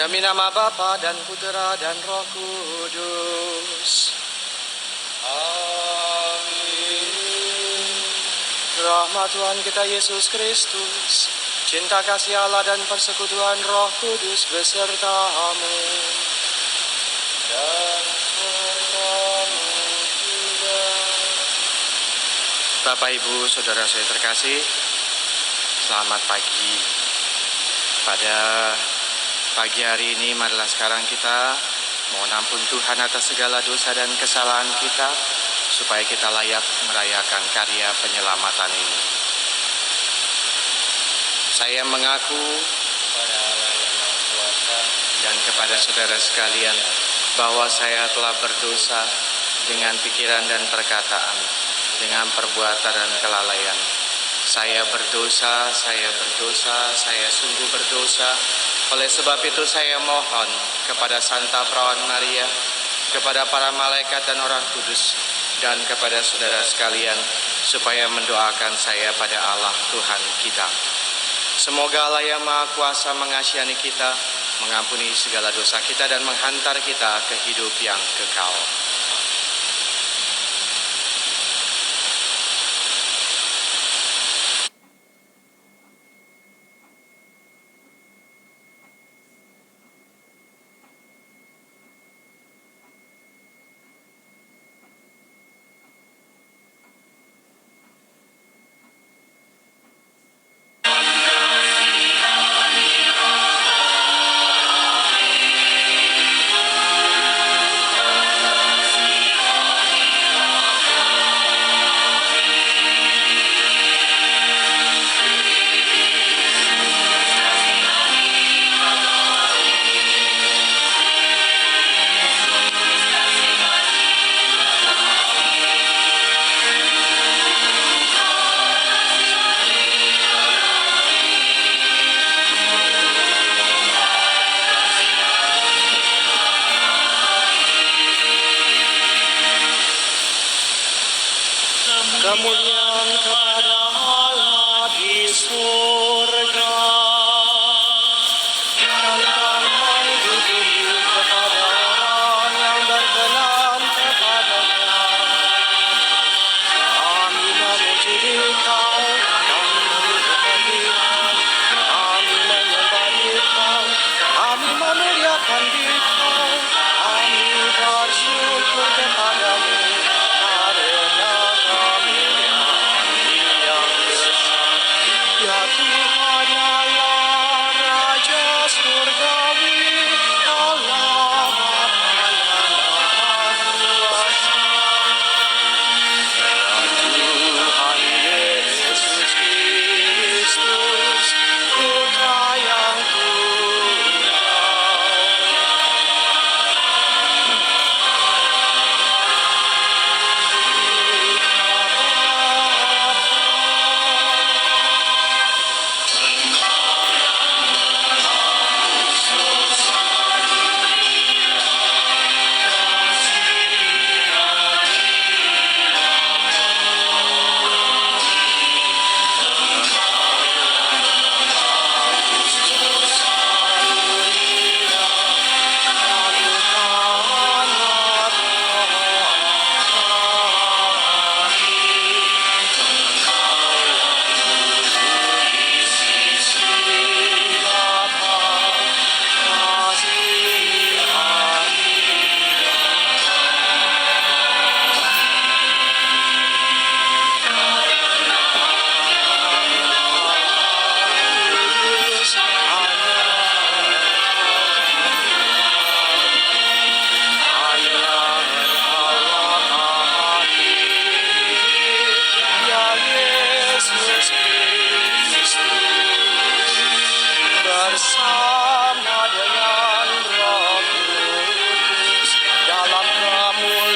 Demi nama Bapa dan Putera dan Roh Kudus. Amin. Rahmat Tuhan kita Yesus Kristus, cinta kasih Allah dan persekutuan Roh Kudus besertamu. Dan besertamu juga. Bapak, Ibu, Saudara saya terkasih, selamat pagi. Pada pagi hari ini marilah sekarang kita mohon ampun Tuhan atas segala dosa dan kesalahan kita, supaya kita layak merayakan karya penyelamatan ini. Saya mengaku kepada Allah yang Maha Kuasa dan kepada saudara sekalian bahwa saya telah berdosa dengan pikiran dan perkataan, dengan perbuatan dan kelalaian. Saya berdosa, saya sungguh berdosa. Oleh sebab itu saya mohon kepada Santa Perawan Maria, kepada para malaikat dan orang kudus, dan kepada saudara sekalian, supaya mendoakan saya pada Allah Tuhan kita. Semoga Allah yang Maha Kuasa mengasihani kita, mengampuni segala dosa kita, dan menghantar kita ke hidup yang kekal. Kemuliaan kepada Allah di surga, dan damai di bumi kepada orang yang berkenan kepadanya. Kami memuji Dikau, kami memuliakan Dikau, kami menyembah Dikau, kami memuliakan Dikau, kami bersyukur kepadamu. Bersama dengan Roh Kudus dalam kemuliaan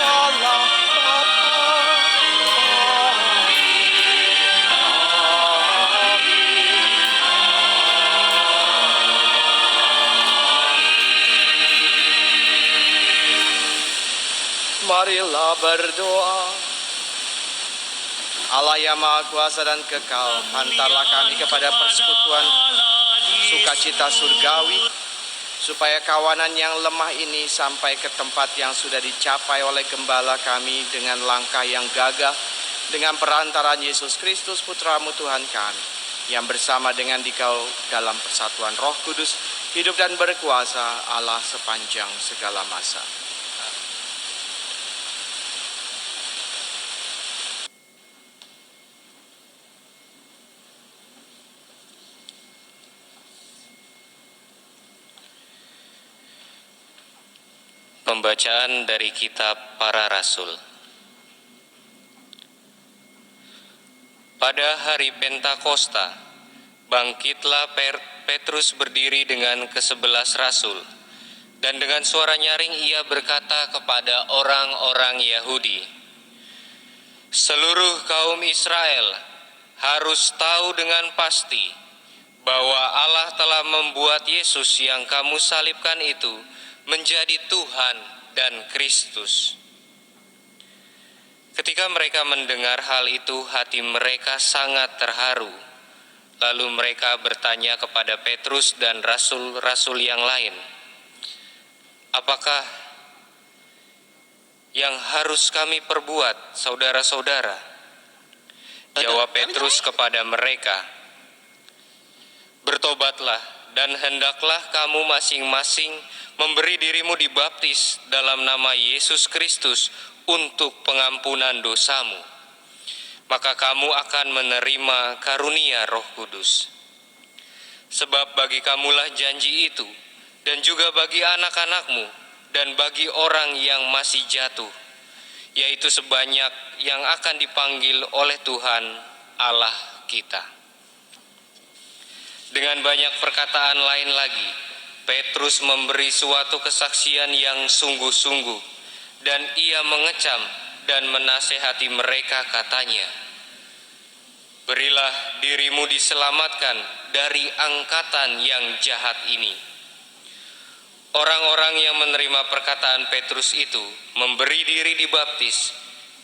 Allah Bapa. Marilah berdoa. Allah yang Maha Kuasa dan Kekal, hantarlah kami kepada persekutuan sukacita surgawi, supaya kawanan yang lemah ini sampai ke tempat yang sudah dicapai oleh Gembala kami dengan langkah yang gagah, dengan perantaraan Yesus Kristus Putramu Tuhan kami, yang bersama dengan Dikau dalam persatuan Roh Kudus, hidup dan berkuasa Allah sepanjang segala masa. Pembacaan dari Kitab Para Rasul. Pada hari Pentakosta, bangkitlah Petrus berdiri dengan ke-11 rasul, dan dengan suara nyaring ia berkata kepada orang-orang Yahudi, "Seluruh kaum Israel harus tahu dengan pasti bahwa Allah telah membuat Yesus yang kamu salibkan itu menjadi Tuhan dan Kristus." Ketika mereka mendengar hal itu, hati mereka sangat terharu. Lalu mereka bertanya kepada Petrus dan rasul-rasul yang lain, "Apakah yang harus kami perbuat, saudara-saudara?" Jawab Petrus kepada mereka, "Bertobatlah dan hendaklah kamu masing-masing memberi dirimu dibaptis dalam nama Yesus Kristus untuk pengampunan dosamu. Maka kamu akan menerima karunia Roh Kudus. Sebab bagi kamulah janji itu, dan juga bagi anak-anakmu, dan bagi orang yang masih jatuh, yaitu sebanyak yang akan dipanggil oleh Tuhan Allah kita." Dengan banyak perkataan lain lagi, Petrus memberi suatu kesaksian yang sungguh-sungguh, dan ia mengecam dan menasehati mereka, katanya, "Berilah dirimu diselamatkan dari angkatan yang jahat ini." Orang-orang yang menerima perkataan Petrus itu memberi diri dibaptis,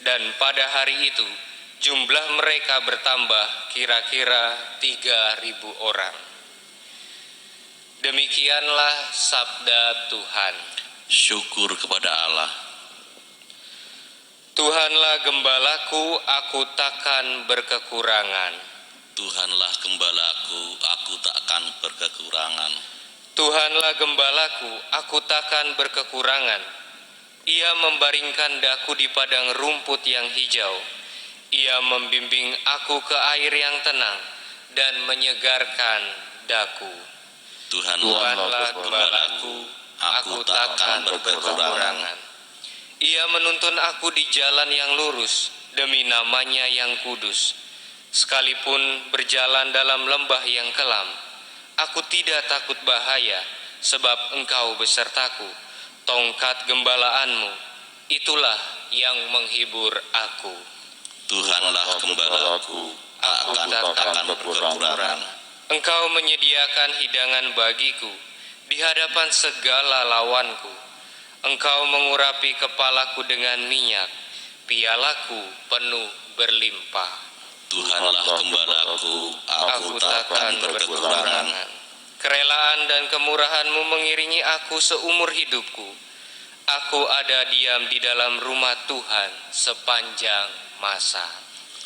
dan pada hari itu jumlah mereka bertambah kira-kira 3.000 orang. Demikianlah sabda Tuhan. Syukur kepada Allah. Tuhanlah gembalaku, aku takkan berkekurangan. Tuhanlah gembalaku, aku takkan berkekurangan. Tuhanlah gembalaku, aku takkan berkekurangan. Ia membaringkan daku di padang rumput yang hijau. Ia membimbing aku ke air yang tenang dan menyegarkan daku. Tuhanlah gembalaku, aku takkan berkekurangan. Ia menuntun aku di jalan yang lurus demi namanya yang kudus. Sekalipun berjalan dalam lembah yang kelam, aku tidak takut bahaya, sebab Engkau besertaku. Tongkat gembalaanmu, itulah yang menghibur aku. Tuhanlah gembalaku, aku takkan berkekurangan. Engkau menyediakan hidangan bagiku di hadapan segala lawanku. Engkau mengurapi kepalaku dengan minyak, pialaku penuh berlimpah. Tuhanlah gembalaku, aku takkan berkekurangan. Kerelaan dan kemurahan-Mu mengiringi aku seumur hidupku. Aku ada diam di dalam rumah Tuhan sepanjang masa.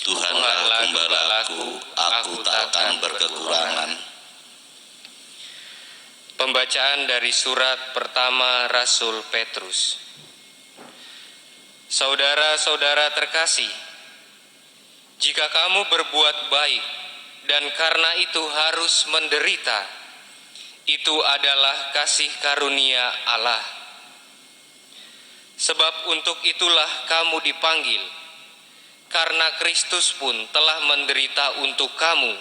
Tuhanlah gembalaku, aku takkan berkekurangan. Pembacaan dari surat pertama Rasul Petrus. Saudara-saudara terkasih, jika kamu berbuat baik dan karena itu harus menderita, itu adalah kasih karunia Allah. Sebab untuk itulah kamu dipanggil, karena Kristus pun telah menderita untuk kamu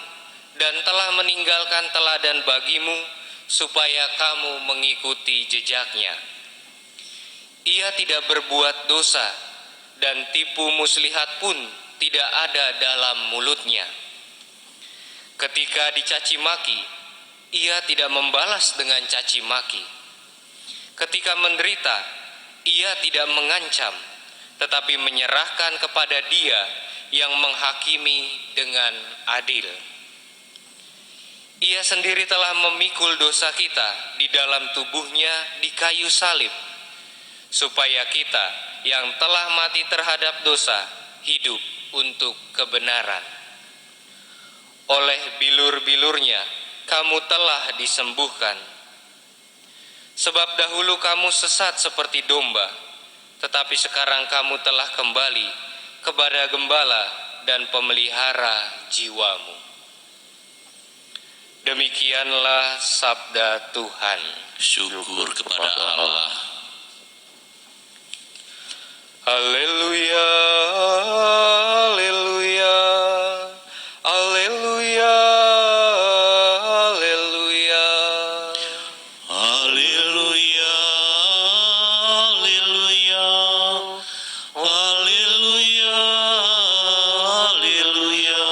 dan telah meninggalkan teladan bagimu, supaya kamu mengikuti jejaknya. Ia tidak berbuat dosa, dan tipu muslihat pun tidak ada dalam mulutnya. Ketika dicaci maki, ia tidak membalas dengan caci maki. Ketika menderita, ia tidak mengancam, tetapi menyerahkan kepada Dia yang menghakimi dengan adil. Ia sendiri telah memikul dosa kita di dalam tubuhnya di kayu salib, supaya kita yang telah mati terhadap dosa hidup untuk kebenaran. Oleh bilur-bilurnya kamu telah disembuhkan. Sebab dahulu kamu sesat seperti domba, tetapi sekarang kamu telah kembali kepada gembala dan pemelihara jiwamu. Demikianlah sabda Tuhan. Syukur kepada Allah. Haleluya, haleluya, haleluya, haleluya. Haleluya, haleluya, haleluya, haleluya.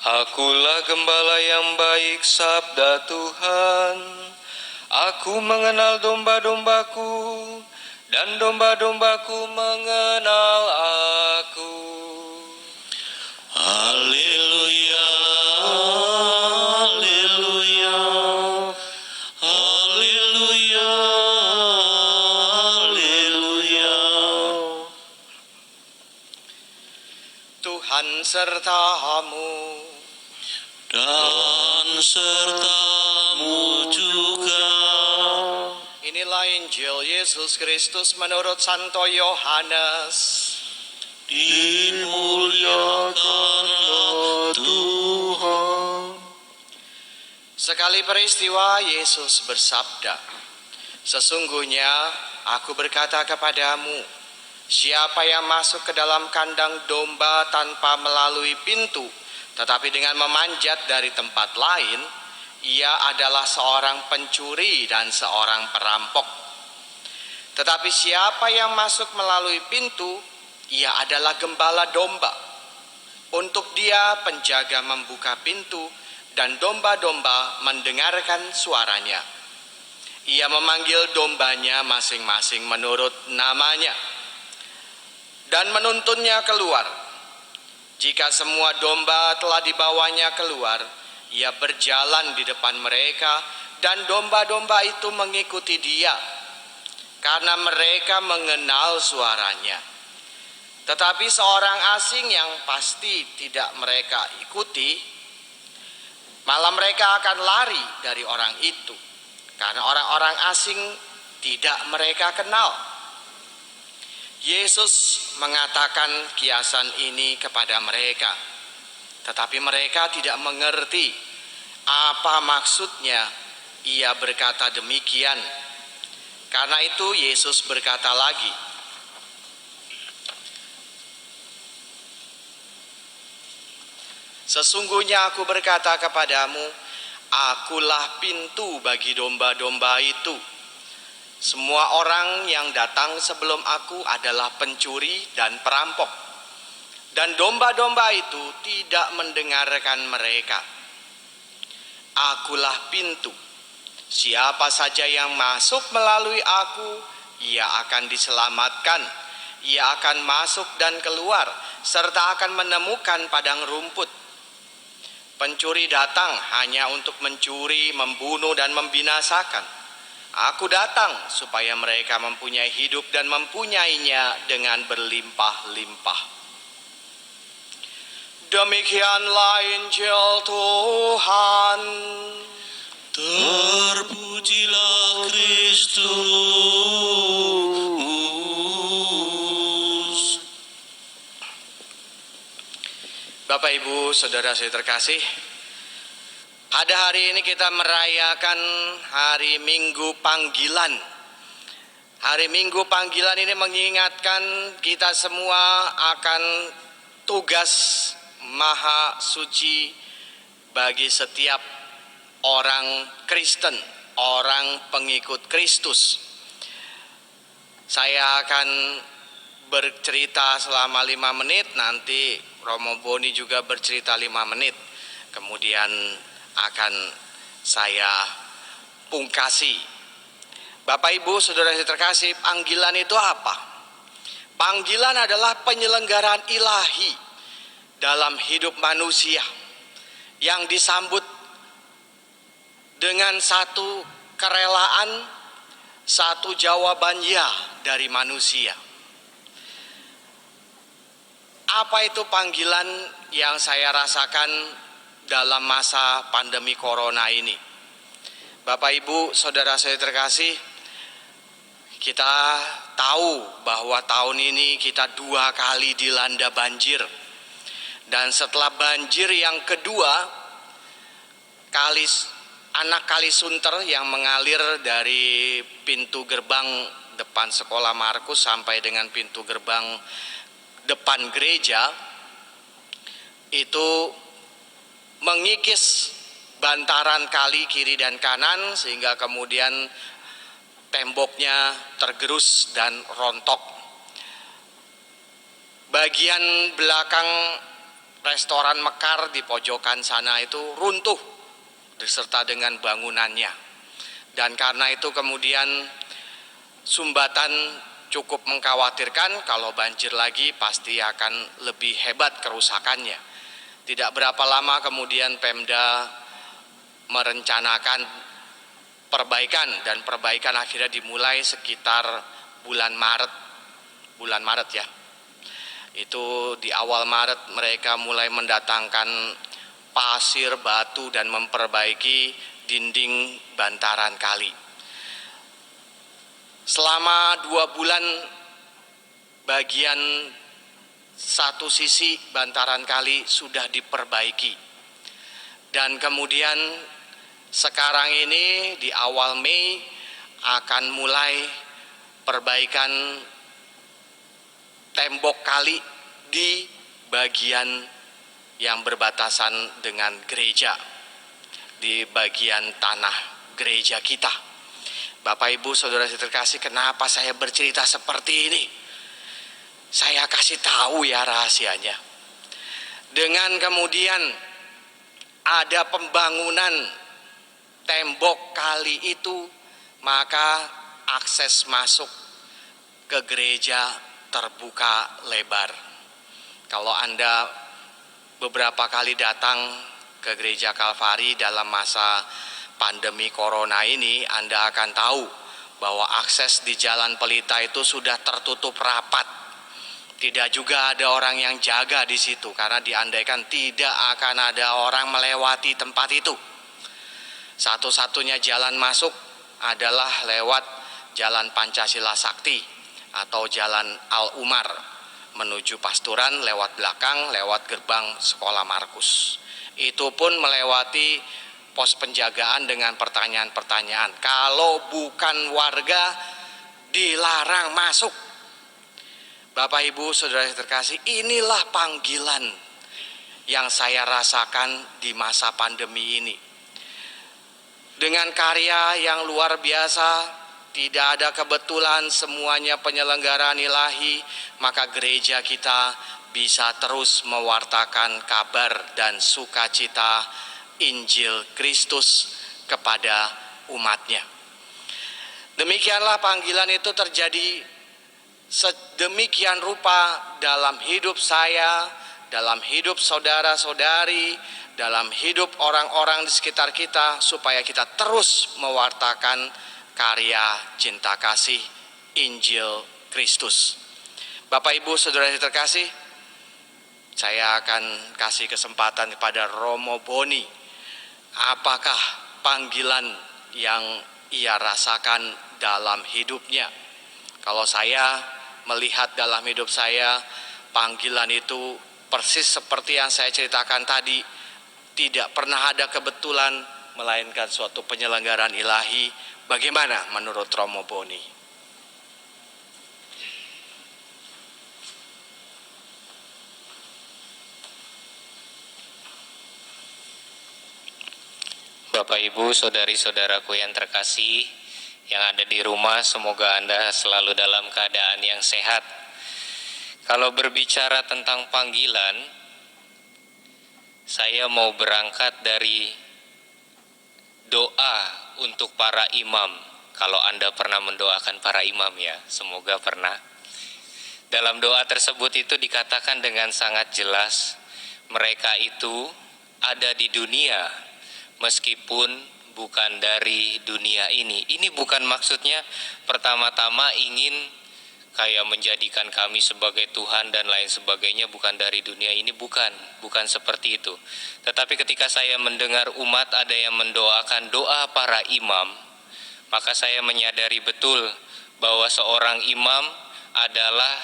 Akulah gembala yang baik, sabda Tuhan. Aku mengenal domba-dombaku, dan domba-dombaku mengenal aku. Haleluya, sertamu. Dan sertamu juga. Inilah Injil Yesus Kristus menurut Santo Yohanes. Dimuliakanlah Tuhan. Sekali peristiwa Yesus bersabda, "Sesungguhnya aku berkata kepadamu, siapa yang masuk ke dalam kandang domba tanpa melalui pintu, tetapi dengan memanjat dari tempat lain, ia adalah seorang pencuri dan seorang perampok. Tetapi siapa yang masuk melalui pintu, ia adalah gembala domba. Untuk dia penjaga membuka pintu, dan domba-domba mendengarkan suaranya. Ia memanggil dombanya masing-masing menurut namanya, dan menuntunnya keluar. Jika semua domba telah dibawanya keluar, ia berjalan di depan mereka, dan domba-domba itu mengikuti dia, karena mereka mengenal suaranya. Tetapi seorang asing yang pasti tidak mereka ikuti, malah mereka akan lari dari orang itu, karena orang-orang asing tidak mereka kenal." Yesus mengatakan kiasan ini kepada mereka, tetapi mereka tidak mengerti apa maksudnya ia berkata demikian. Karena itu Yesus berkata lagi, "Sesungguhnya aku berkata kepadamu, akulah pintu bagi domba-domba itu. Semua orang yang datang sebelum aku adalah pencuri dan perampok, dan domba-domba itu tidak mendengarkan mereka. Akulah pintu. Siapa saja yang masuk melalui aku, ia akan diselamatkan. Ia akan masuk dan keluar, serta akan menemukan padang rumput. Pencuri datang hanya untuk mencuri, membunuh, dan membinasakan. Aku datang supaya mereka mempunyai hidup dan mempunyainya dengan berlimpah-limpah." Demikianlah Injil Tuhan. Terpujilah Kristus. Bapak, Ibu, Saudara saya terkasih, pada hari ini kita merayakan hari Minggu Panggilan. Hari Minggu Panggilan ini mengingatkan kita semua akan tugas maha suci bagi setiap orang Kristen, orang pengikut Kristus. Saya akan bercerita selama 5 menit, nanti Romo Boni juga bercerita 5 menit. Kemudian akan saya pungkasi. Bapak, Ibu, Saudara yang terkasih, panggilan itu apa? Panggilan adalah penyelenggaraan ilahi dalam hidup manusia yang disambut dengan satu kerelaan, satu jawaban ya dari manusia. Apa itu panggilan yang saya rasakan dalam masa pandemi corona ini? Bapak, Ibu, Saudara saya terkasih, kita tahu bahwa tahun ini kita 2 kali dilanda banjir. Dan setelah banjir yang kedua, anak Kali Sunter yang mengalir dari pintu gerbang depan sekolah Markus sampai dengan pintu gerbang depan gereja, itu mengikis bantaran kali kiri dan kanan sehingga kemudian temboknya tergerus dan rontok. Bagian belakang restoran Mekar di pojokan sana itu runtuh beserta dengan bangunannya. Dan karena itu kemudian sumbatan cukup mengkhawatirkan, kalau banjir lagi pasti akan lebih hebat kerusakannya. Tidak berapa lama kemudian Pemda merencanakan perbaikan, dan perbaikan akhirnya dimulai sekitar bulan Maret ya. Itu di awal Maret mereka mulai mendatangkan pasir, batu, dan memperbaiki dinding bantaran kali. Selama 2 bulan bagian satu sisi bantaran kali sudah diperbaiki. Dan kemudian sekarang ini di awal Mei akan mulai perbaikan tembok kali di bagian yang berbatasan dengan gereja, di bagian tanah gereja kita. Bapak Ibu Saudara terkasih, kenapa saya bercerita seperti ini? Saya kasih tahu ya rahasianya. Dengan kemudian ada pembangunan tembok kali itu, maka akses masuk ke gereja terbuka lebar. Kalau Anda beberapa kali datang ke gereja Kalvari dalam masa pandemi corona ini, Anda akan tahu bahwa akses di Jalan Pelita itu sudah tertutup rapat. Tidak juga ada orang yang jaga di situ, karena diandaikan tidak akan ada orang melewati tempat itu. Satu-satunya jalan masuk adalah lewat Jalan Pancasila Sakti atau Jalan Al-Umar menuju Pasturan, lewat belakang, lewat gerbang Sekolah Markus. Itu pun melewati pos penjagaan dengan pertanyaan-pertanyaan. Kalau bukan warga, dilarang masuk. Bapak Ibu Saudara terkasih, inilah panggilan yang saya rasakan di masa pandemi ini. Dengan karya yang luar biasa, tidak ada kebetulan, semuanya penyelenggaraan ilahi, maka gereja kita bisa terus mewartakan kabar dan sukacita Injil Kristus kepada umatnya. Demikianlah panggilan itu terjadi sedemikian rupa dalam hidup saya, dalam hidup saudara-saudari, dalam hidup orang-orang di sekitar kita, supaya kita terus mewartakan karya cinta kasih Injil Kristus. Bapak Ibu Saudara terkasih, saya akan kasih kesempatan kepada Romo Boni. Apakah panggilan yang ia rasakan dalam hidupnya? Kalau saya melihat dalam hidup saya, panggilan itu persis seperti yang saya ceritakan tadi, tidak pernah ada kebetulan, melainkan suatu penyelenggaraan ilahi. Bagaimana menurut Romo Boni? Bapak Ibu, saudari-saudaraku yang terkasih, yang ada di rumah, semoga Anda selalu dalam keadaan yang sehat. Kalau berbicara tentang panggilan, saya mau berangkat dari doa untuk para imam. Kalau Anda pernah mendoakan para imam ya, semoga pernah. Dalam doa tersebut itu dikatakan dengan sangat jelas, mereka itu ada di dunia meskipun bukan dari dunia ini. Ini bukan maksudnya pertama-tama ingin kayak menjadikan kami sebagai Tuhan dan lain sebagainya, bukan dari dunia ini, bukan seperti itu. Tetapi ketika saya mendengar umat ada yang mendoakan doa para imam, maka saya menyadari betul bahwa seorang imam adalah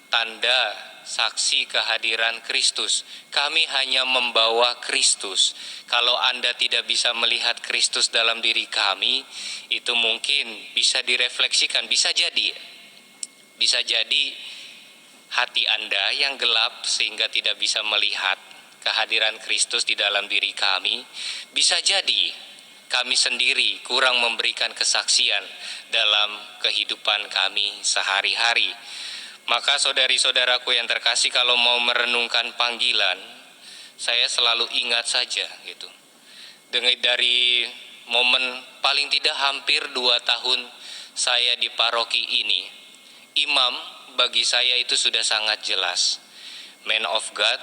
tanda saksi kehadiran Kristus. Kami hanya membawa Kristus. Kalau Anda tidak bisa melihat Kristus dalam diri kami, itu mungkin bisa direfleksikan, bisa jadi hati Anda yang gelap sehingga tidak bisa melihat kehadiran Kristus di dalam diri kami. Bisa jadi kami sendiri kurang memberikan kesaksian dalam kehidupan kami sehari-hari. Maka saudari-saudaraku yang terkasih, kalau mau merenungkan panggilan, saya selalu ingat saja gitu. Dari momen paling tidak hampir 2 tahun saya di paroki ini, imam bagi saya itu sudah sangat jelas. Man of God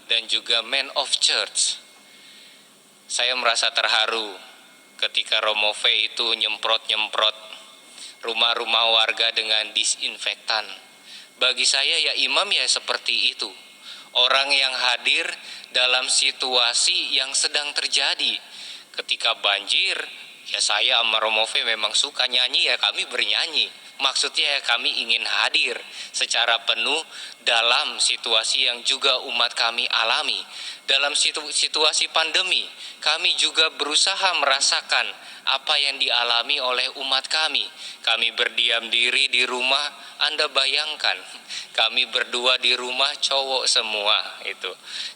dan juga man of church. Saya merasa terharu ketika Romo V itu nyemprot-nyemprot rumah-rumah warga dengan disinfektan. Bagi saya ya imam ya seperti itu. Orang yang hadir dalam situasi yang sedang terjadi. Ketika banjir, ya saya sama Romove memang suka nyanyi, ya kami bernyanyi. Maksudnya ya kami ingin hadir secara penuh dalam situasi yang juga umat kami alami. Dalam situasi pandemi, kami juga berusaha merasakan apa yang dialami oleh umat kami. Kami berdiam diri di rumah, Anda bayangkan, kami berdua di rumah cowok semua itu.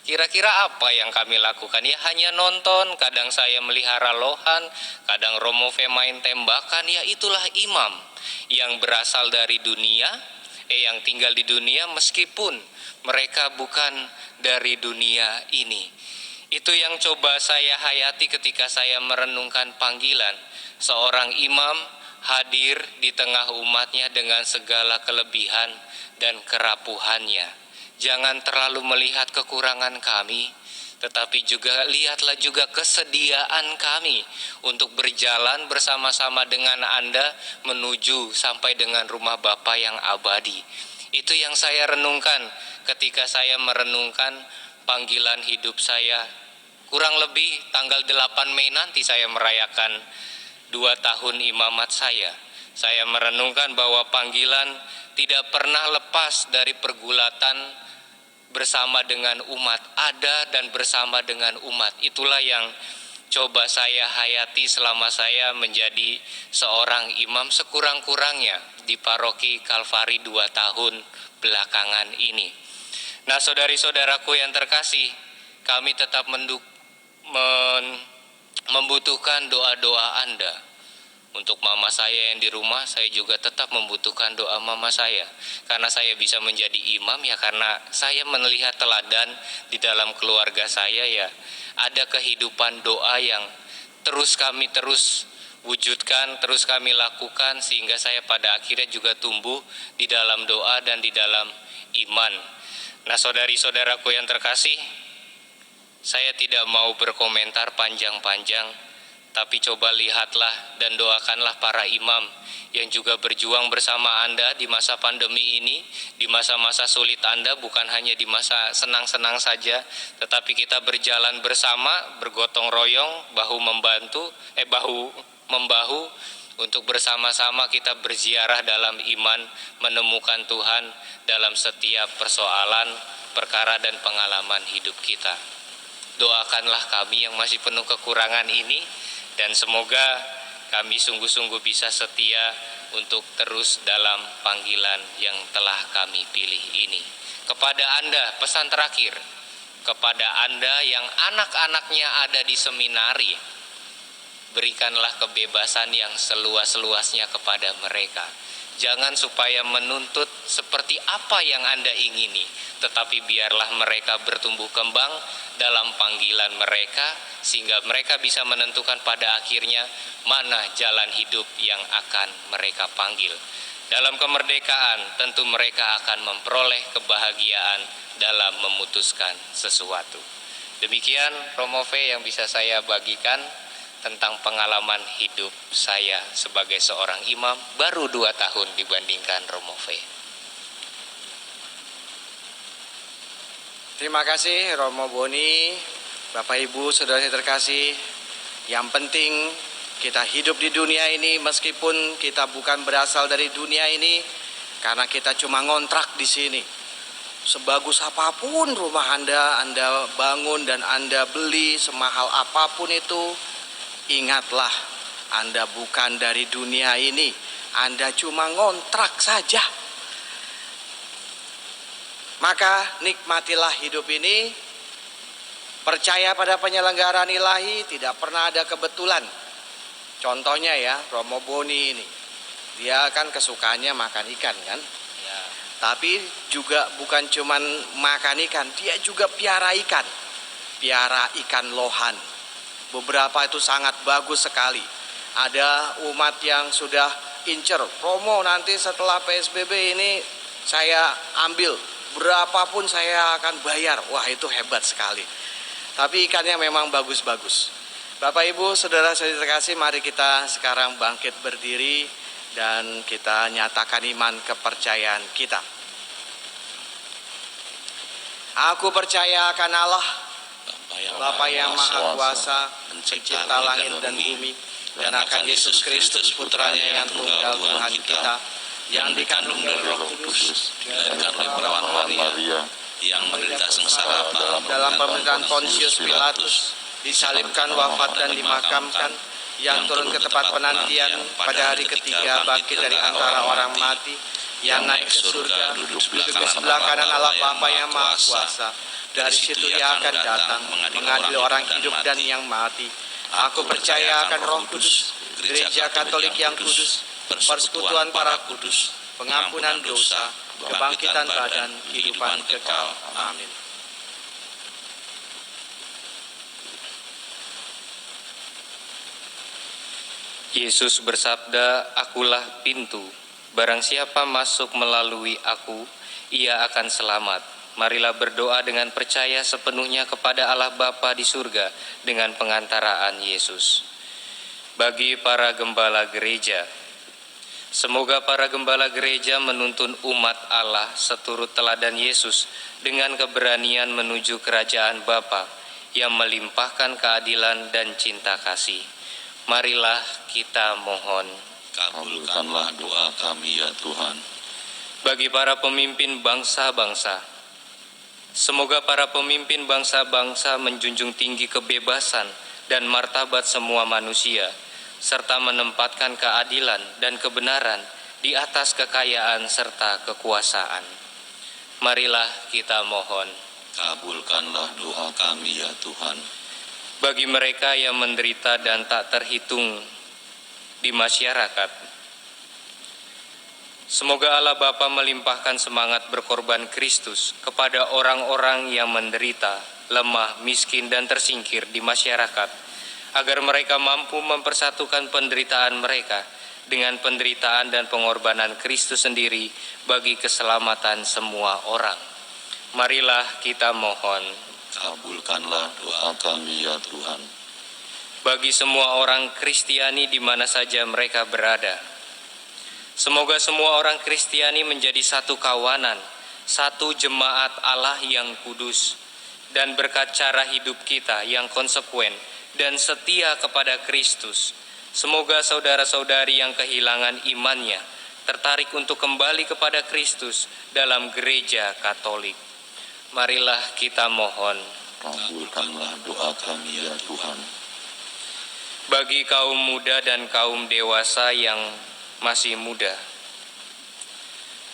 Kira-kira apa yang kami lakukan? Ya hanya nonton, kadang saya melihara lohan, kadang Romove main tembakan, ya itulah imam yang berasal dari dunia, yang tinggal di dunia meskipun mereka bukan dari dunia ini. Itu yang coba saya hayati ketika saya merenungkan panggilan seorang imam hadir di tengah umatnya dengan segala kelebihan dan kerapuhannya. Jangan terlalu melihat kekurangan kami, tetapi juga lihatlah juga kesediaan kami untuk berjalan bersama-sama dengan Anda menuju sampai dengan rumah Bapa yang abadi. Itu yang saya renungkan ketika saya merenungkan panggilan hidup saya. Kurang lebih tanggal 8 Mei nanti saya merayakan 2 tahun imamat saya. Saya merenungkan bahwa panggilan tidak pernah lepas dari pergulatan bersama dengan umat, ada dan bersama dengan umat. Itulah yang coba saya hayati selama saya menjadi seorang imam sekurang-kurangnya di paroki Kalvari 2 tahun belakangan ini. Nah, saudari-saudaraku yang terkasih, kami tetap membutuhkan doa-doa Anda. Untuk mama saya yang di rumah, saya juga tetap membutuhkan doa mama saya. Karena saya bisa menjadi imam ya karena saya melihat teladan di dalam keluarga saya, ya ada kehidupan doa yang terus kami wujudkan, terus kami lakukan, sehingga saya pada akhirnya juga tumbuh di dalam doa dan di dalam iman. Nah, saudari-saudaraku yang terkasih, saya tidak mau berkomentar panjang-panjang, tapi coba lihatlah dan doakanlah para imam yang juga berjuang bersama Anda di masa pandemi ini, di masa-masa sulit Anda, bukan hanya di masa senang-senang saja, tetapi kita berjalan bersama, bergotong royong, bahu membahu untuk bersama-sama kita berziarah dalam iman, menemukan Tuhan dalam setiap persoalan, perkara dan pengalaman hidup kita. Doakanlah kami yang masih penuh kekurangan ini, dan semoga kami sungguh-sungguh bisa setia untuk terus dalam panggilan yang telah kami pilih ini. Kepada Anda, pesan terakhir, kepada Anda yang anak-anaknya ada di seminari, berikanlah kebebasan yang seluas-luasnya kepada mereka. Jangan supaya menuntut seperti apa yang Anda ingini, tetapi biarlah mereka bertumbuh kembang dalam panggilan mereka, sehingga mereka bisa menentukan pada akhirnya mana jalan hidup yang akan mereka panggil. Dalam kemerdekaan tentu mereka akan memperoleh kebahagiaan dalam memutuskan sesuatu. Demikian Romove yang bisa saya bagikan tentang pengalaman hidup saya sebagai seorang imam, baru 2 tahun dibandingkan Romove. Terima kasih Romo Boni, Bapak Ibu, saudara terkasih. Yang penting kita hidup di dunia ini meskipun kita bukan berasal dari dunia ini, karena kita cuma ngontrak di sini. Sebagus apapun rumah Anda bangun dan Anda beli, semahal apapun itu, ingatlah Anda bukan dari dunia ini. Anda cuma ngontrak saja. Maka nikmatilah hidup ini, percaya pada penyelenggaraan ilahi, tidak pernah ada kebetulan. Contohnya ya, Romo Boni ini, dia kan kesukaannya makan ikan kan, ya. Tapi juga bukan cuman makan ikan, dia juga piara ikan lohan. Beberapa itu sangat bagus sekali. Ada umat yang sudah incer, Romo nanti setelah PSBB ini saya ambil, berapapun saya akan bayar. Wah, itu hebat sekali. Tapi ikannya memang bagus-bagus. Bapak Ibu, saudara-saudari terkasih, mari kita sekarang bangkit berdiri dan kita nyatakan iman kepercayaan kita. Aku percaya akan Allah, Bapa Bapa yang Maha Kuasa, pencipta langit dan bumi, dan akan Yesus Kristus, putranya yang tunggal Tuhan kita, yang dikandung dari Roh Kudus, dilahirkan oleh perawan Maria, yang menderita sengsara dalam pemerintahan Pontius Pilatus, disalibkan, wafat dan dimakamkan, yang turun ke tempat penantian, pada hari ketiga bangkit dari antara orang mati, yang naik ke surga, duduk di sebelah kanan Allah Bapa yang Maha Kuasa. Dari situ Ia akan datang mengadili orang hidup dan yang mati. Aku percaya akan Roh Kudus, Gereja Katolik yang kudus, persekutuan para kudus, pengampunan dosa, kebangkitan badan, kehidupan kekal. Amin. Yesus bersabda, "Akulah pintu. Barang siapa masuk melalui aku, ia akan selamat." Marilah berdoa dengan percaya sepenuhnya kepada Allah Bapa di surga dengan pengantaraan Yesus. Bagi para gembala gereja, semoga para gembala gereja menuntun umat Allah seturut teladan Yesus dengan keberanian menuju kerajaan Bapa yang melimpahkan keadilan dan cinta kasih. Marilah kita mohon. Kabulkanlah doa kami ya Tuhan. Bagi para pemimpin bangsa-bangsa, semoga para pemimpin bangsa-bangsa menjunjung tinggi kebebasan dan martabat semua manusia, serta menempatkan keadilan dan kebenaran di atas kekayaan serta kekuasaan. Marilah kita mohon. Kabulkanlah doa kami ya Tuhan. Bagi mereka yang menderita dan tak terhitung di masyarakat, semoga Allah Bapa melimpahkan semangat berkorban Kristus kepada orang-orang yang menderita, lemah, miskin, dan tersingkir di masyarakat, agar mereka mampu mempersatukan penderitaan mereka dengan penderitaan dan pengorbanan Kristus sendiri bagi keselamatan semua orang. Marilah kita mohon. Kabulkanlah doa kami ya Tuhan. Bagi semua orang Kristiani di mana saja mereka berada, semoga semua orang Kristiani menjadi satu kawanan, satu jemaat Allah yang kudus, dan berkat cara hidup kita yang konsekuen dan setia kepada Kristus, semoga saudara-saudari yang kehilangan imannya tertarik untuk kembali kepada Kristus dalam gereja Katolik. Marilah kita mohon. Kabulkanlah doa kami ya Tuhan. Bagi kaum muda dan kaum dewasa yang masih muda,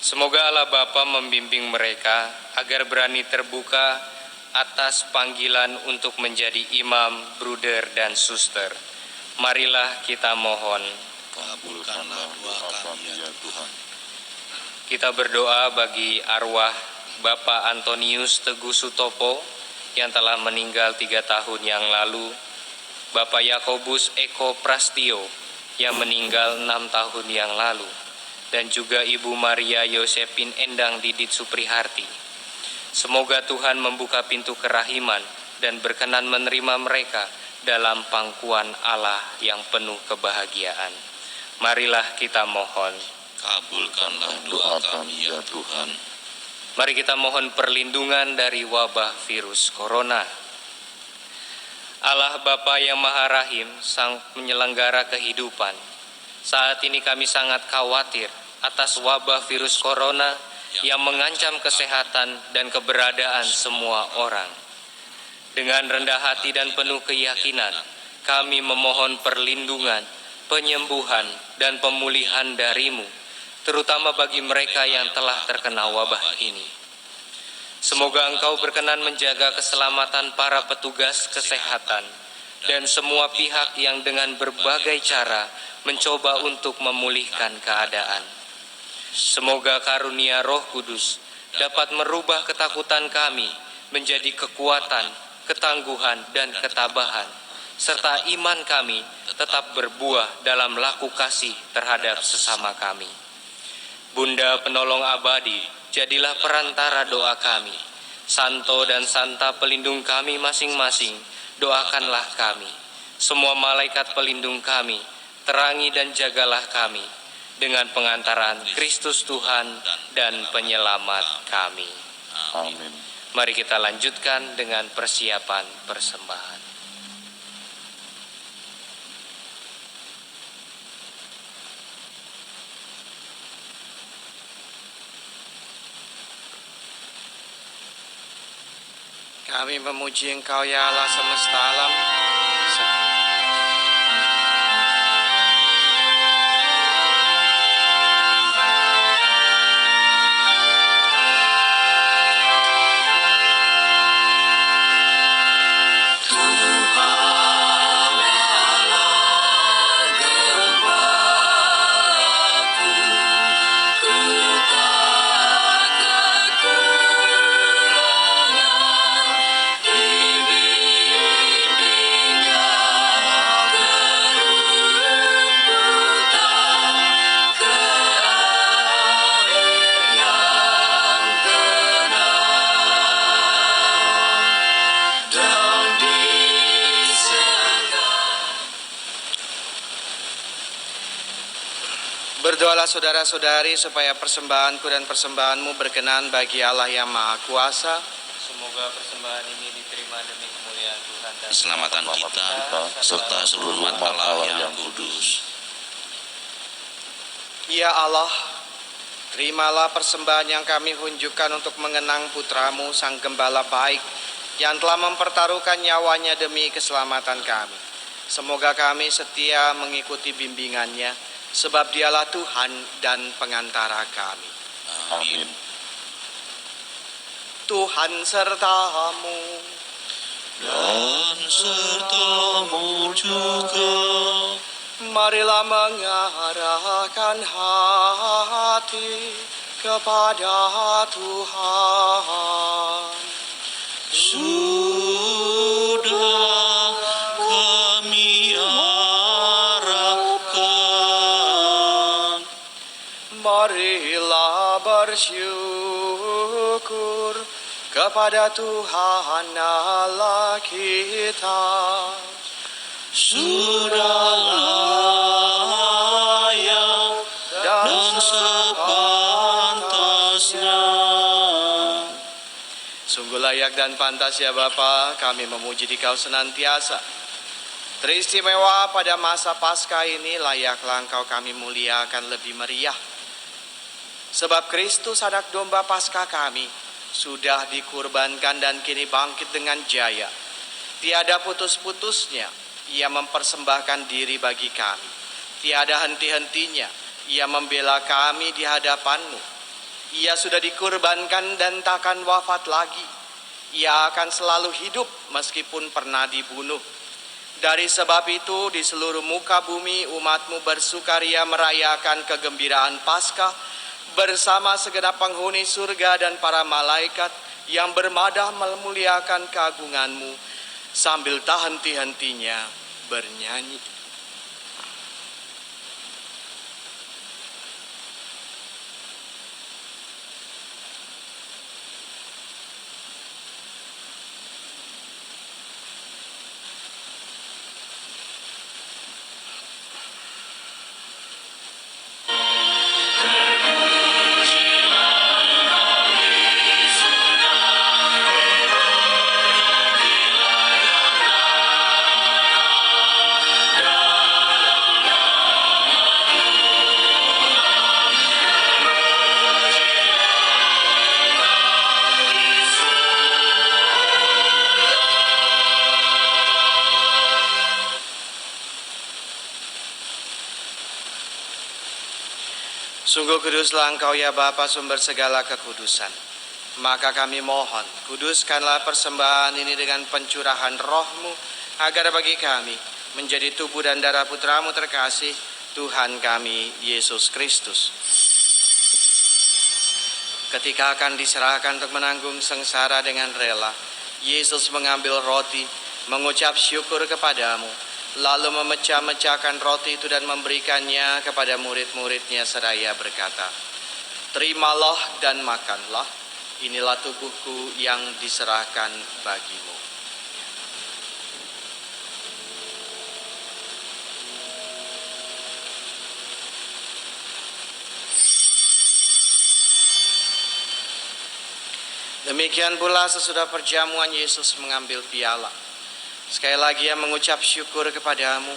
semoga Allah Bapa membimbing mereka agar berani terbuka atas panggilan untuk menjadi imam, bruder, dan suster. Marilah kita mohon. Kabulkanlah doa kami ya Tuhan. Kita berdoa bagi arwah Bapak Antonius Teguh Sutopo yang telah meninggal 3 tahun yang lalu, Bapak Yakobus Eko Prastio yang meninggal 6 tahun yang lalu, dan juga Ibu Maria Yosepin Endang Didit Supriharti. Semoga Tuhan membuka pintu kerahiman dan berkenan menerima mereka dalam pangkuan Allah yang penuh kebahagiaan. Marilah kita mohon. Kabulkanlah doa kami ya Tuhan. Mari kita mohon perlindungan dari wabah virus corona. Allah Bapa yang Maha Rahim, Sang Penyelenggara kehidupan, saat ini kami sangat khawatir atas wabah virus corona yang mengancam kesehatan dan keberadaan semua orang. Dengan rendah hati dan penuh keyakinan, kami memohon perlindungan, penyembuhan, dan pemulihan dari-Mu, terutama bagi mereka yang telah terkena wabah ini. Semoga Engkau berkenan menjaga keselamatan para petugas kesehatan dan semua pihak yang dengan berbagai cara mencoba untuk memulihkan keadaan. Semoga karunia Roh Kudus dapat merubah ketakutan kami menjadi kekuatan, ketangguhan, dan ketabahan, serta iman kami tetap berbuah dalam laku kasih terhadap sesama kami. Bunda Penolong Abadi, jadilah perantara doa kami. Santo dan Santa pelindung kami masing-masing, doakanlah kami. Semua malaikat pelindung kami, terangi dan jagalah kami dengan pengantaran Kristus Tuhan dan Penyelamat kami. Amin. Mari kita lanjutkan dengan persiapan persembahan. Kami memuji Engkau ya Allah semesta alam. Berdoalah saudara-saudari supaya persembahanku dan persembahanmu berkenan bagi Allah yang Maha Kuasa. Semoga persembahan ini diterima demi kemuliaan Tuhan dan keselamatan kita serta seluruh umat Allah yang kudus. Ya Allah, terimalah persembahan yang kami hunjukkan untuk mengenang putramu Sang Gembala baik yang telah mempertaruhkan nyawanya demi keselamatan kami. Semoga kami setia mengikuti bimbingannya, sebab dialah Tuhan dan pengantara kami. Amin. Tuhan sertamu. Dan sertamu juga. Marilah mengarahkan hati kepada Tuhan. Sudah kami arahkan. Marilah bersyukur kepada Tuhan Allah kita. Sudah layak dan sepantasnya. Sungguh layak dan pantas ya Bapa, kami memuji Dikau senantiasa. Teristimewa pada masa Paskah ini, layaklah Engkau kami muliakan lebih meriah. Sebab Kristus anak domba Paskah kami sudah dikurbankan dan kini bangkit dengan jaya. Tiada putus-putusnya Ia mempersembahkan diri bagi kami. Tiada henti-hentinya Ia membela kami di hadapan-Mu. Ia sudah dikurbankan dan takkan wafat lagi. Ia akan selalu hidup meskipun pernah dibunuh. Dari sebab itu di seluruh muka bumi umat-Mu bersukaria merayakan kegembiraan Paskah bersama segenap penghuni surga dan para malaikat yang bermadah memuliakan keagungan-Mu sambil tak henti-hentinya bernyanyi. Sungguh kuduslah Engkau ya Bapa, sumber segala kekudusan. Maka kami mohon, kuduskanlah persembahan ini dengan pencurahan Roh-Mu, agar bagi kami menjadi tubuh dan darah Putra-Mu terkasih, Tuhan kami Yesus Kristus. Ketika akan diserahkan untuk menanggung sengsara dengan rela, Yesus mengambil roti, mengucap syukur kepadamu, lalu memecah-mecahkan roti itu dan memberikannya kepada murid-muridnya seraya berkata, "Terimalah dan makanlah, inilah tubuhku yang diserahkan bagimu." Demikian pula sesudah perjamuan Yesus mengambil piala. Sekali lagi ia mengucap syukur kepadamu,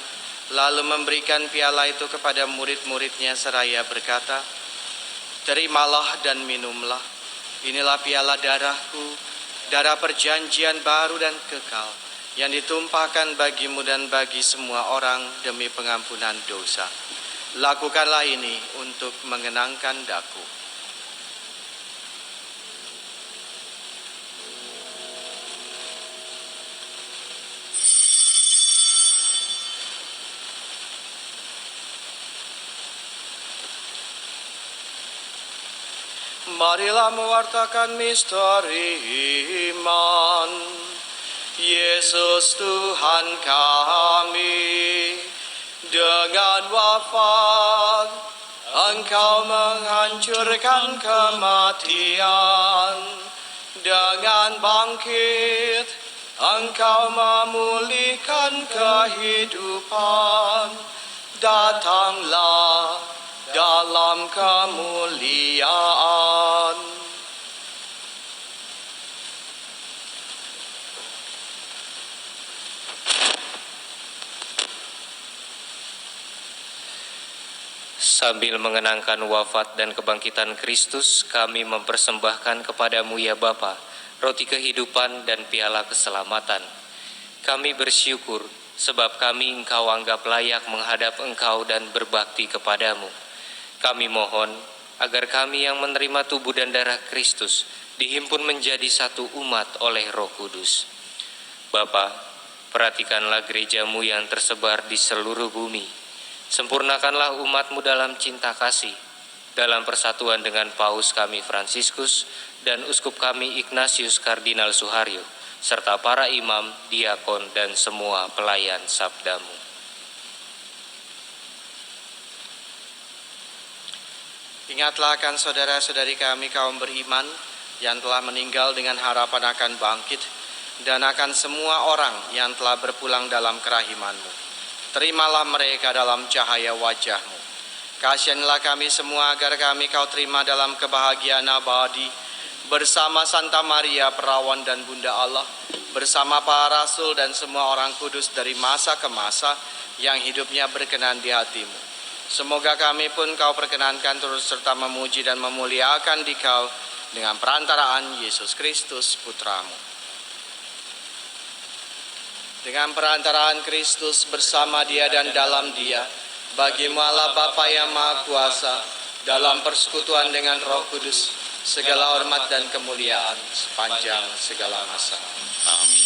lalu memberikan piala itu kepada murid-muridnya seraya berkata, "Terimalah dan minumlah. Inilah piala darahku, darah perjanjian baru dan kekal, yang ditumpahkan bagimu dan bagi semua orang demi pengampunan dosa. Lakukanlah ini untuk mengenangkan daku." Marilah mewartakan misteri iman. Yesus Tuhan kami, dengan wafat Engkau menghancurkan kematian. Dengan bangkit Engkau memulihkan kehidupan. Datanglah dalam kemuliaan. Sambil mengenangkan wafat dan kebangkitan Kristus, kami mempersembahkan kepadamu ya Bapa, roti kehidupan dan piala keselamatan. Kami bersyukur sebab kami Engkau anggap layak menghadap Engkau dan berbakti kepadamu. Kami mohon agar kami yang menerima tubuh dan darah Kristus dihimpun menjadi satu umat oleh Roh Kudus. Bapa, perhatikanlah gerejamu yang tersebar di seluruh bumi. Sempurnakanlah umatmu dalam cinta kasih, dalam persatuan dengan Paus kami Fransiskus dan Uskup kami Ignatius Kardinal Suharyo, serta para imam, diakon, dan semua pelayan sabdamu. Ingatlah akan saudara-saudari kami kaum beriman yang telah meninggal dengan harapan akan bangkit, dan akan semua orang yang telah berpulang dalam kerahiman-Mu. Terimalah mereka dalam cahaya wajah-Mu. Kasihanlah kami semua agar kami Kau terima dalam kebahagiaan abadi, bersama Santa Maria Perawan dan Bunda Allah, bersama para rasul dan semua orang kudus dari masa ke masa yang hidupnya berkenan di hati-Mu. Semoga kami pun Kau perkenankan terus serta memuji dan memuliakan di Kau dengan perantaraan Yesus Kristus Putra-Mu. Dengan perantaraan Kristus bersama Dia dan dalam Dia, bagi-Mu Allah Bapa yang Maha Kuasa, dalam persekutuan dengan Roh Kudus, segala hormat dan kemuliaan sepanjang segala masa. Amin.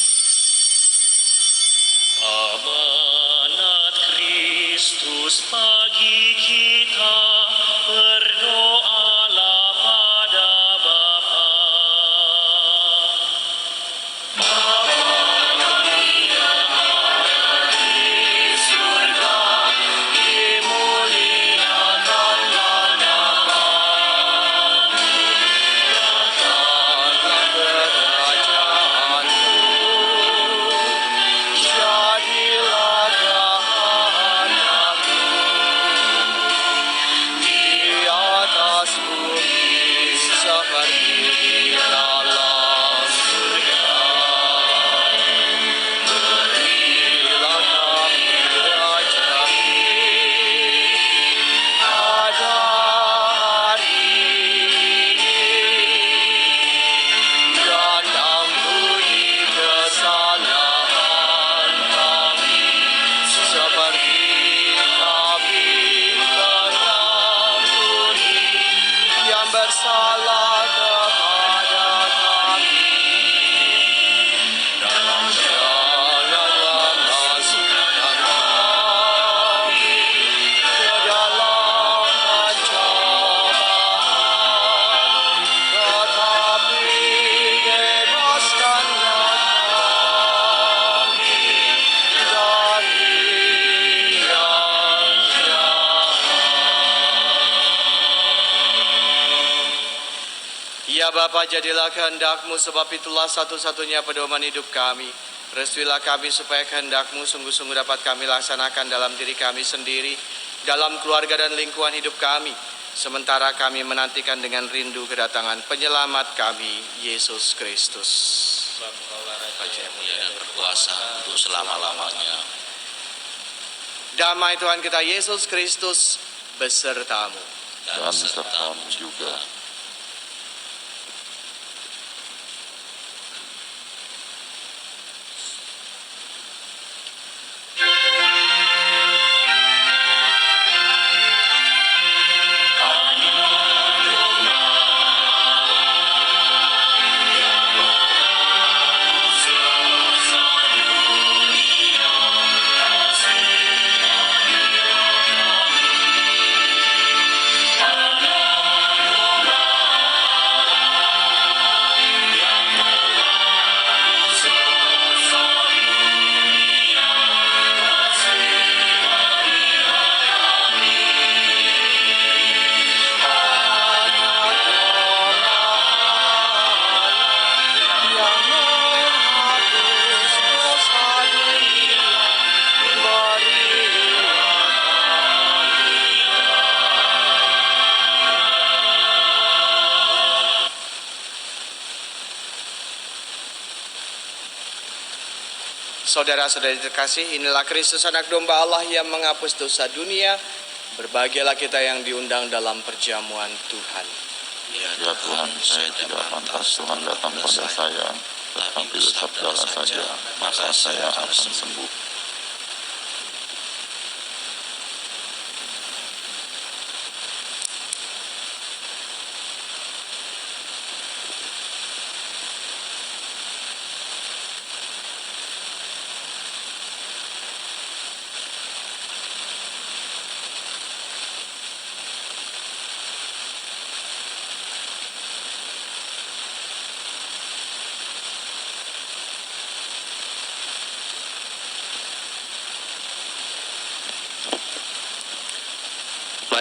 Amanat Kristus bagi kita, berdoalah pada Bapa. Bapa yang ada di surga, dimuliakanlah namamu, datanglah kerajaanmu, jadilah kehendakmu di atas bumi seperti di dalam surga. Berilah kami rezeki pada hari ini, dan ampuni kesalahan kami seperti kami mengampuni yang bersalah kepada kami. Dan janganlah masukkan kami ke dalam pencobaan, tetapi bebaskanlah kami dari yang jahat. Ya Bapa, jadilah kehendak-Mu, sebab itulah satu-satunya pedoman hidup kami. Restuilah kami supaya kehendak-Mu sungguh-sungguh dapat kami laksanakan dalam diri kami sendiri, dalam keluarga dan lingkungan hidup kami, sementara kami menantikan dengan rindu kedatangan penyelamat kami, Yesus Kristus. Mulia dan berkuasa untuk selama-lamanya. Damai Tuhan kita Yesus Kristus besertamu. Dan besertamu juga. Saudara-saudari terkasih, inilah Kristus anak domba Allah yang menghapus dosa dunia. Berbahagialah kita yang diundang dalam perjamuan Tuhan. Ya Tuhan, saya tidak pantas Tuhan datang pada saya, tetapi sabdalah saja, maka saya akan sembuh.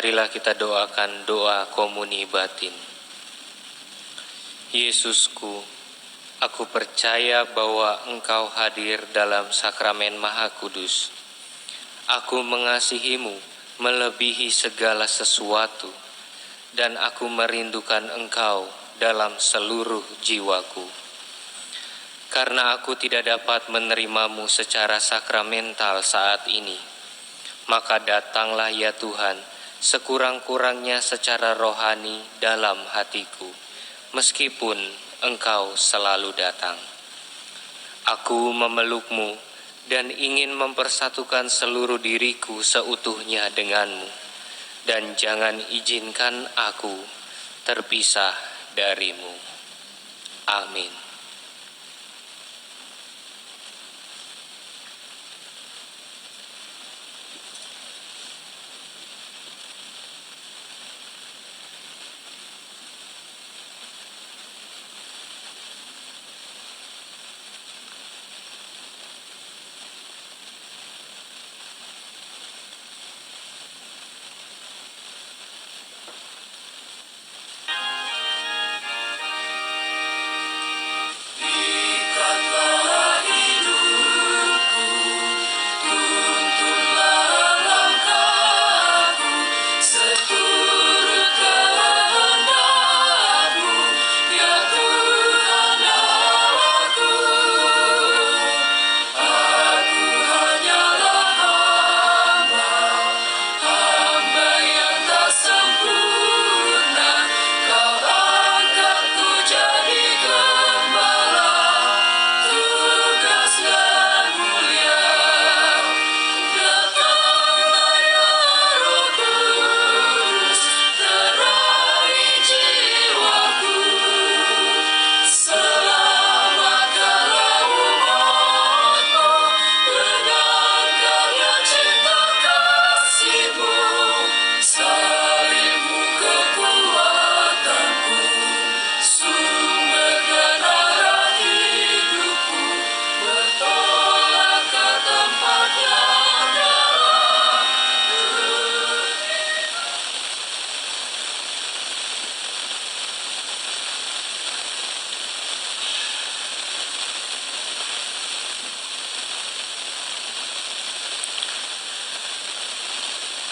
Marilah kita doakan doa komuni batin. Yesusku, aku percaya bahwa Engkau hadir dalam sakramen Maha Kudus. Aku mengasihimu melebihi segala sesuatu, dan aku merindukan Engkau dalam seluruh jiwaku. Karena aku tidak dapat menerimamu secara sakramental saat ini, maka datanglah ya Tuhan, sekurang-kurangnya secara rohani dalam hatiku, meskipun Engkau selalu datang. Aku memelukmu dan ingin mempersatukan seluruh diriku seutuhnya denganmu, dan jangan izinkan aku terpisah darimu. Amin.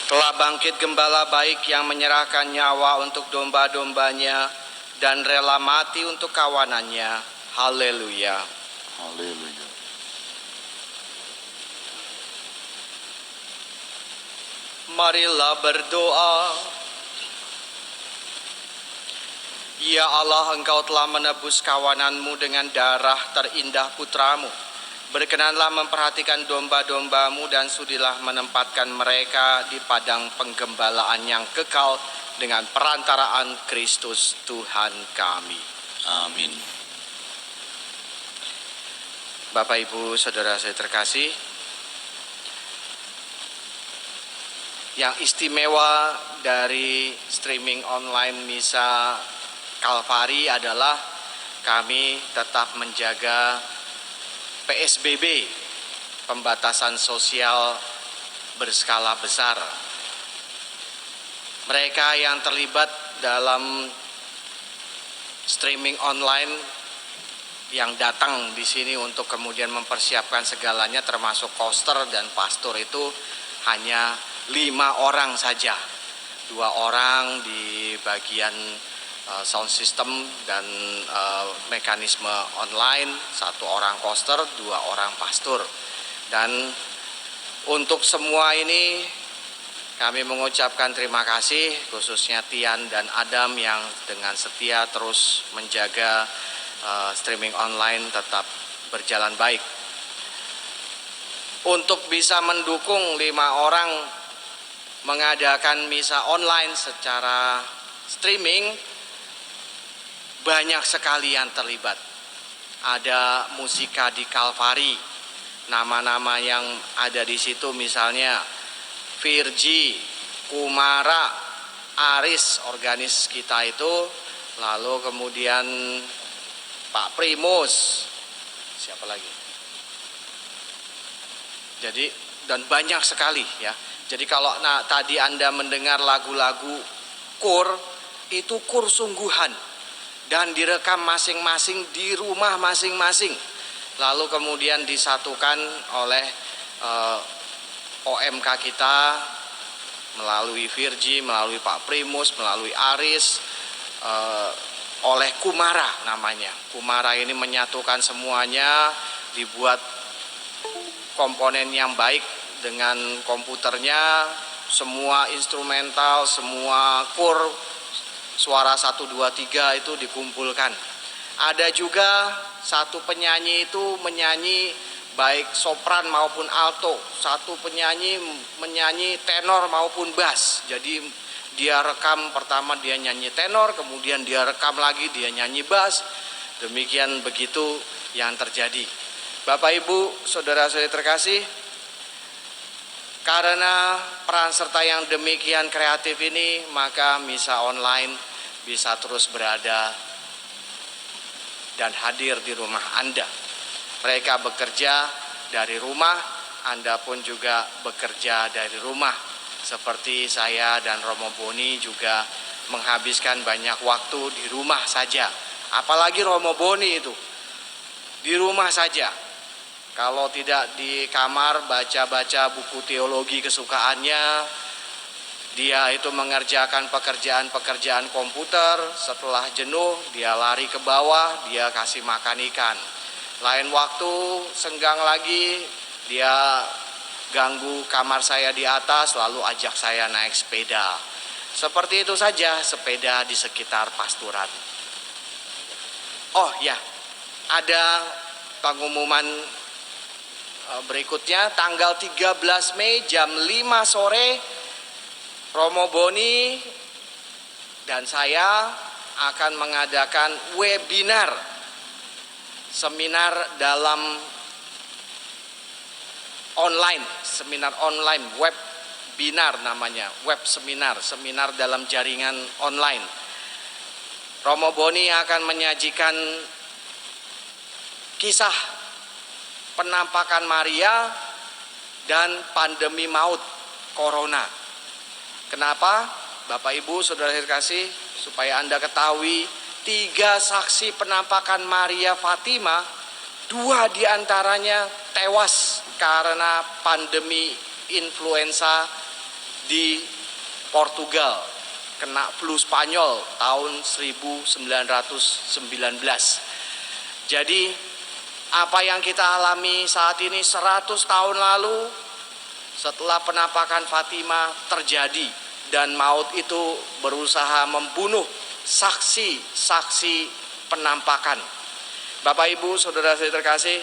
Telah bangkit gembala baik yang menyerahkan nyawa untuk domba-dombanya dan rela mati untuk kawanannya. Haleluya. Haleluya. Marilah berdoa. Ya Allah, Engkau telah menebus kawananmu dengan darah terindah putramu. Berkenanlah memperhatikan domba-dombamu dan sudilah menempatkan mereka di padang penggembalaan yang kekal dengan perantaraan Kristus Tuhan kami. Amin. Bapak, Ibu, Saudara saya terkasih, yang istimewa dari streaming online Misa Kalvari adalah kami tetap menjaga PSBB, pembatasan sosial berskala besar. Mereka yang terlibat dalam streaming online yang datang di sini untuk kemudian mempersiapkan segalanya termasuk koster dan pastor itu hanya 5 orang saja. 2 orang di bagian sound system dan mekanisme online, 1 orang koster, 2 orang pastor. Dan untuk semua ini kami mengucapkan terima kasih, khususnya Tian dan Adam yang dengan setia terus menjaga streaming online tetap berjalan baik. Untuk bisa mendukung 5 orang mengadakan misa online secara streaming, banyak sekali yang terlibat. Ada musika di Kalvari, nama-nama yang ada di situ misalnya Virgi, Kumara, Aris, organis kita itu, lalu kemudian Pak Primus, siapa lagi? Jadi dan banyak sekali ya. Jadi kalau tadi Anda mendengar lagu-lagu kur, itu kur sungguhan dan direkam masing-masing di rumah masing-masing. Lalu kemudian disatukan oleh OMK kita melalui Virgi, melalui Pak Primus, melalui Aris, oleh Kumara namanya. Kumara ini menyatukan semuanya, dibuat komponen yang baik dengan komputernya, semua instrumental, semua kur, suara 1, 2, 3 itu dikumpulkan. Ada juga satu penyanyi itu menyanyi baik sopran maupun alto, satu penyanyi menyanyi tenor maupun bass. Jadi dia rekam pertama dia nyanyi tenor, kemudian dia rekam lagi dia nyanyi bass. Demikian begitu yang terjadi. Bapak, Ibu, saudara-saudari terkasih, karena peran serta yang demikian kreatif ini, maka misa online bisa terus berada dan hadir di rumah Anda. Mereka bekerja dari rumah, Anda pun juga bekerja dari rumah. Seperti saya dan Romo Boni juga menghabiskan banyak waktu di rumah saja. Apalagi Romo Boni itu, di rumah saja. Kalau tidak di kamar baca-baca buku teologi kesukaannya, dia itu mengerjakan pekerjaan-pekerjaan komputer. Setelah jenuh, dia lari ke bawah, dia kasih makan ikan. Lain waktu, senggang lagi, dia ganggu kamar saya di atas, lalu ajak saya naik sepeda. Seperti itu saja sepeda di sekitar pastoran. Oh ya, ada pengumuman berikutnya, tanggal 13 Mei jam 5 sore, Romo Boni dan saya akan mengadakan webinar, seminar dalam online, seminar online, webinar namanya, web seminar, seminar dalam jaringan online. Romo Boni akan menyajikan kisah penampakan Maria dan pandemi maut corona. Kenapa? Bapak, Ibu, saudara terkasih, supaya Anda ketahui, 3 saksi penampakan Maria Fatima, 2 diantaranya tewas karena pandemi influenza di Portugal, kena flu Spanyol tahun 1919. Jadi apa yang kita alami saat ini 100 tahun lalu setelah penampakan Fatimah terjadi, dan maut itu berusaha membunuh saksi-saksi penampakan. Bapak Ibu, saudara saya terkasih,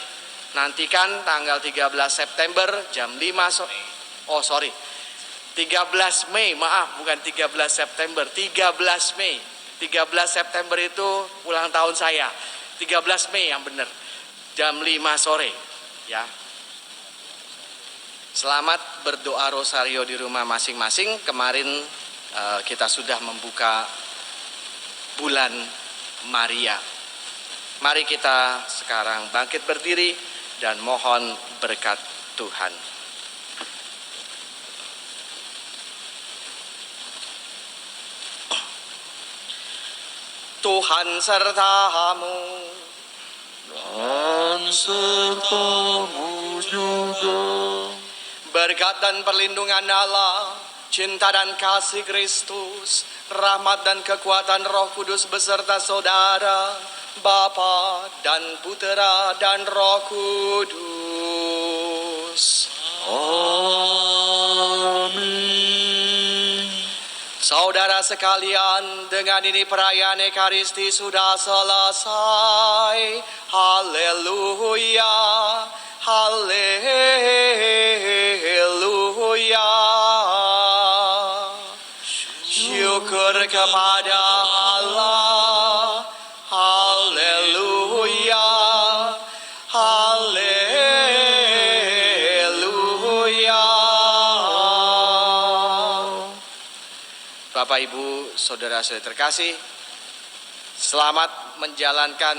nantikan tanggal 13 September jam 5 13 Mei, maaf, bukan 13 September, 13 Mei. 13 September itu ulang tahun saya. 13 Mei yang benar. Jam 5 sore, ya. Selamat berdoa rosario di rumah masing-masing. Kemarin kita sudah membuka bulan Maria. Mari kita sekarang bangkit berdiri dan mohon berkat Tuhan. Tuhan sertamu dan sertamu juga. Berkat dan perlindungan Allah, cinta dan kasih Kristus, rahmat dan kekuatan Roh Kudus beserta saudara, Bapa dan Putera dan Roh Kudus. Amin. Saudara sekalian, dengan ini perayaan Ekaristi sudah selesai. Haleluya, haleluya. Syukur kepada Allah. Haleluya, haleluya. Bapak Ibu, saudara saya terkasih, selamat menjalankan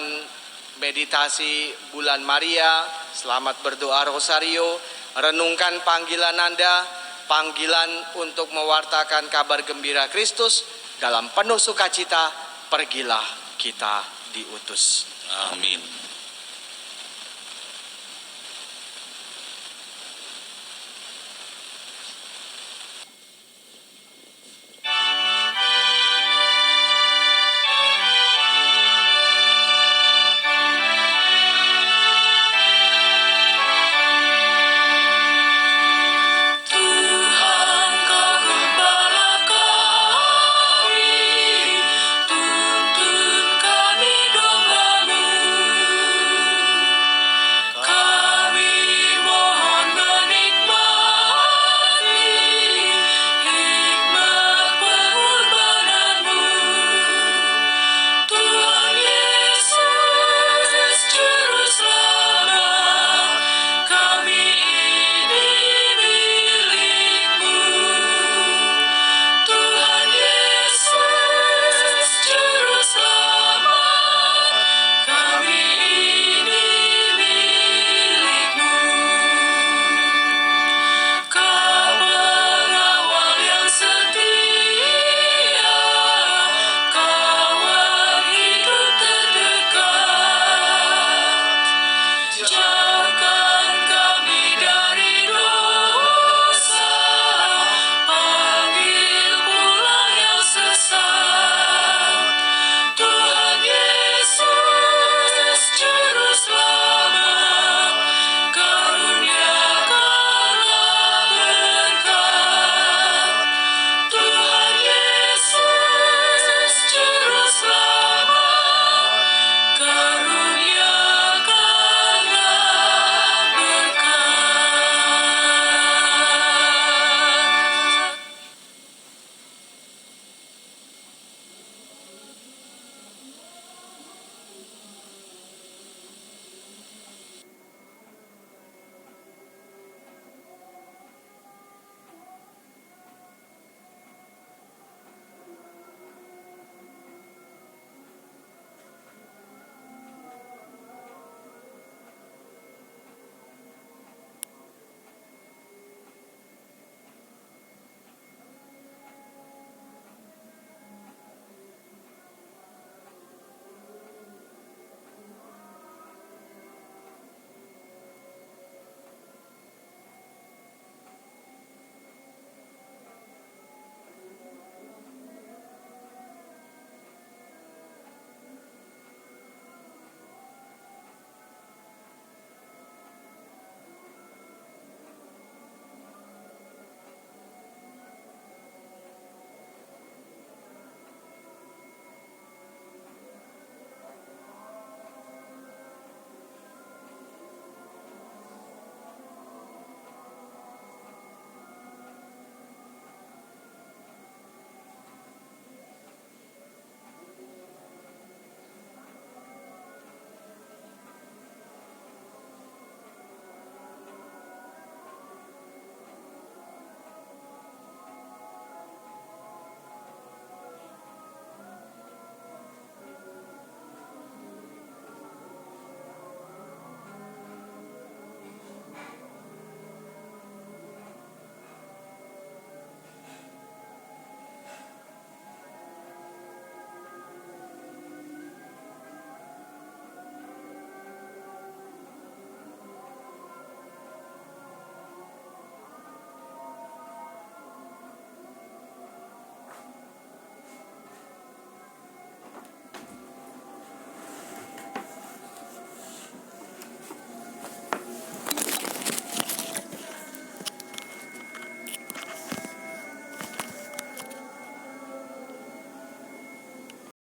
meditasi bulan Maria, selamat berdoa rosario, renungkan panggilan Anda, panggilan untuk mewartakan kabar gembira Kristus dalam penuh sukacita, pergilah kita diutus. Amin.